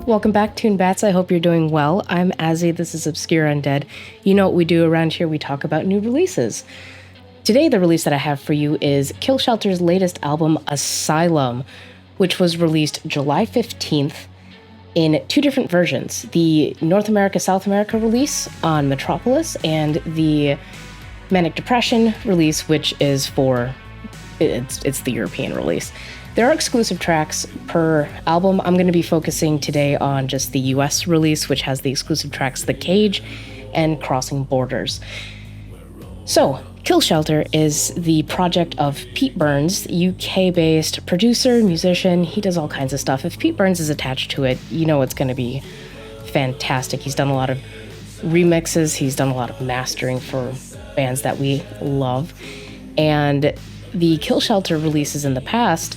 Welcome back, Toon Bats. I hope you're doing well. I'm Azzy. This is Obscure Undead. You know what we do around here. We talk about new releases. Today, the release that I have for you is Kill Shelter's latest album, Asylum, which was released July 15th in two different versions. The North America, South America release on Metropolis and the Manic Depression release, which is it's the European release. There are exclusive tracks per album. I'm going to be focusing today on just the US release, which has the exclusive tracks The Cage and Crossing Borders. So, Kill Shelter is the project of Pete Burns, UK-based producer, musician. He does all kinds of stuff. If Pete Burns is attached to it, you know it's going to be fantastic. He's done a lot of remixes. He's done a lot of mastering for bands that we love. And the Kill Shelter releases in the past,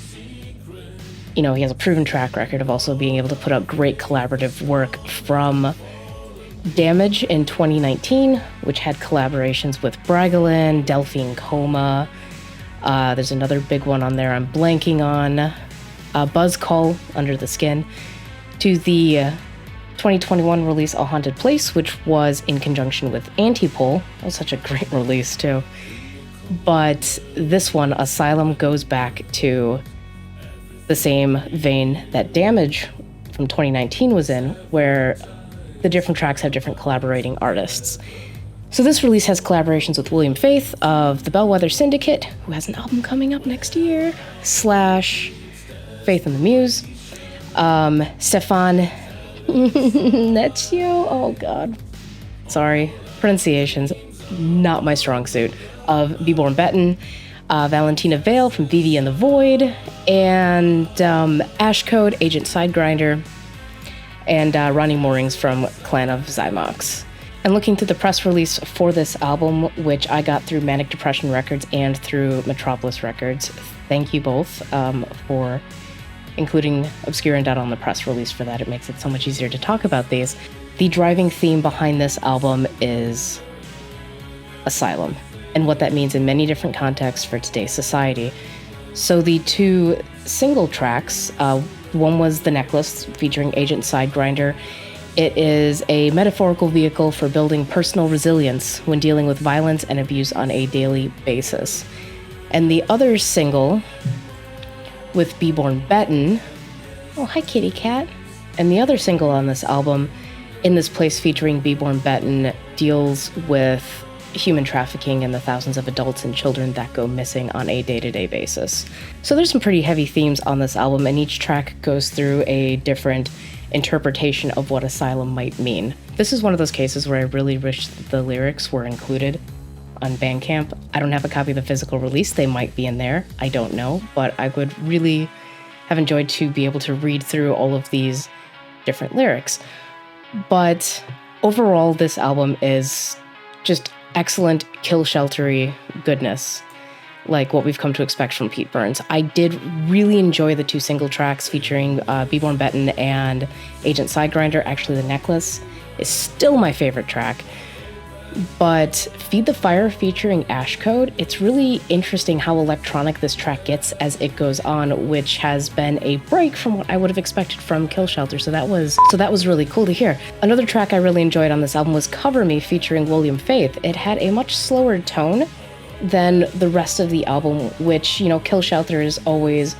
you know, he has a proven track record of also being able to put out great collaborative work, from Damage in 2019, which had collaborations with Bragalin, Delphine Coma. There's another big one on there I'm blanking on. Buzz Call, Under the Skin. To the 2021 release, A Haunted Place, which was in conjunction with Antipole. That was such a great release, too. But this one, Asylum, goes back to the same vein that Damage from 2019 was in, where the different tracks have different collaborating artists. So this release has collaborations with William Faith of the Bellwether Syndicate, who has an album coming up next year, / Faith and the Muse, Stefan Netio, oh god, sorry, pronunciations, not my strong suit, of Be Born Betton, Valentina Vale from Vivi and the Void, and Ashcode, Agent Sidegrinder, and Ronnie Moorings from Clan of Zymox. And looking through the press release for this album, which I got through Manic Depression Records and through Metropolis Records, thank you both for including Obscure Undead on the press release for that. It makes it so much easier to talk about these. The driving theme behind this album is Asylum, and what that means in many different contexts for today's society. So the two single tracks, one was The Necklace, featuring Agent Sidegrinder. It is a metaphorical vehicle for building personal resilience when dealing with violence and abuse on a daily basis. And the other single, with Be Born Betton, oh, hi kitty cat. And the other single on this album, In This Place, featuring Be Born Betton, deals with human trafficking and the thousands of adults and children that go missing on a day-to-day basis. So there's some pretty heavy themes on this album, and each track goes through a different interpretation of what Asylum might mean. This is one of those cases where I really wish the lyrics were included on Bandcamp. I don't have a copy of the physical release. They might be in there. I don't know, but I would really have enjoyed to be able to read through all of these different lyrics. But overall, this album is just excellent Kill Sheltery goodness, like what we've come to expect from Pete Burns. I did really enjoy the two single tracks featuring Be Born Betton and Agent Sidegrinder. Actually, The Necklace is still my favorite track. But Feed the Fire featuring Ashcode, it's really interesting how electronic this track gets as it goes on, which has been a break from what I would have expected from Kill Shelter. So that was really cool to hear. Another track I really enjoyed on this album was Cover Me featuring William Faith. It had a much slower tone than the rest of the album, which, you know, Kill Shelter is always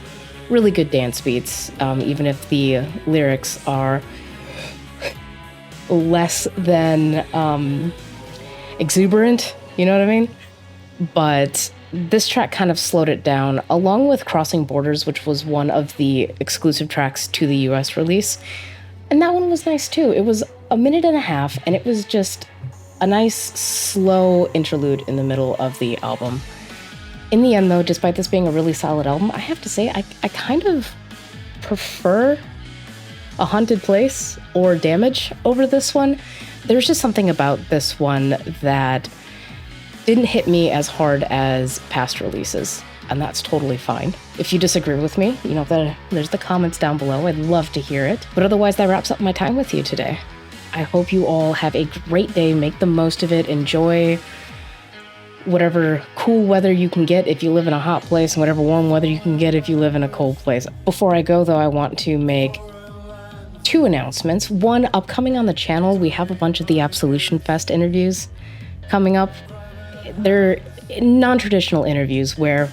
really good dance beats, even if the lyrics are less than exuberant, you know what I mean? But this track kind of slowed it down, along with Crossing Borders, which was one of the exclusive tracks to the US release. And that one was nice too. It was a minute and a half, and it was just a nice, slow interlude in the middle of the album. In the end, though, despite this being a really solid album, I have to say I kind of prefer A Haunted Place or Damage over this one. There's just something about this one that didn't hit me as hard as past releases, and that's totally fine. If you disagree with me, you know, there's the comments down below. I'd love to hear it. But otherwise, that wraps up my time with you today. I hope you all have a great day. Make the most of it. Enjoy whatever cool weather you can get if you live in a hot place, and whatever warm weather you can get if you live in a cold place. Before I go, though, I want to make 2 announcements. One, upcoming on the channel, we have a bunch of the Absolution Fest interviews coming up. They're non-traditional interviews where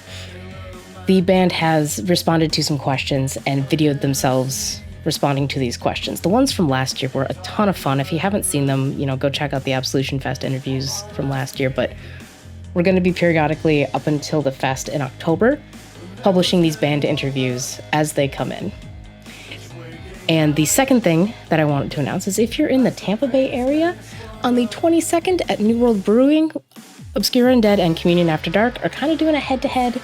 the band has responded to some questions and videoed themselves responding to these questions. The ones from last year were a ton of fun. If you haven't seen them, go check out the Absolution Fest interviews from last year. But we're going to be periodically, up until the fest in October, publishing these band interviews as they come in. And the second thing that I wanted to announce is if you're in the Tampa Bay area, on the 22nd at New World Brewing, Obscura Undead and Communion After Dark are kind of doing a head-to-head.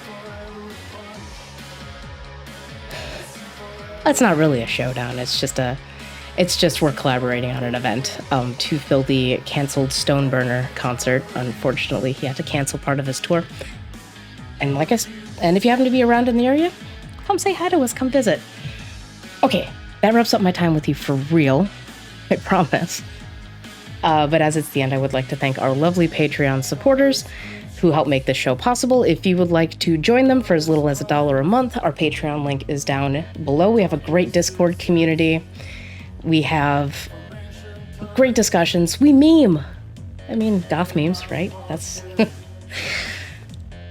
It's not really a showdown. It's just we're collaborating on an event to fill the canceled Stoneburner concert. Unfortunately, he had to cancel part of his tour. And and if you happen to be around in the area, come say hi to us. Come visit. Okay, that wraps up my time with you for real. I promise. But as it's the end, I would like to thank our lovely Patreon supporters who help make this show possible. If you would like to join them for as little as $1 a month, our Patreon link is down below. We have a great Discord community. We have great discussions. We meme. I mean, goth memes, right? That's...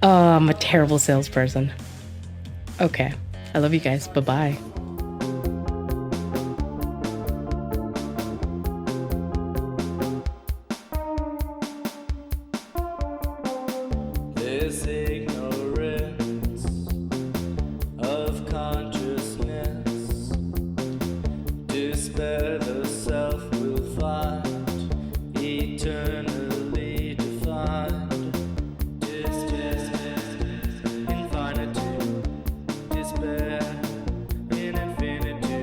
I'm a terrible salesperson. Okay. I love you guys. Bye-bye.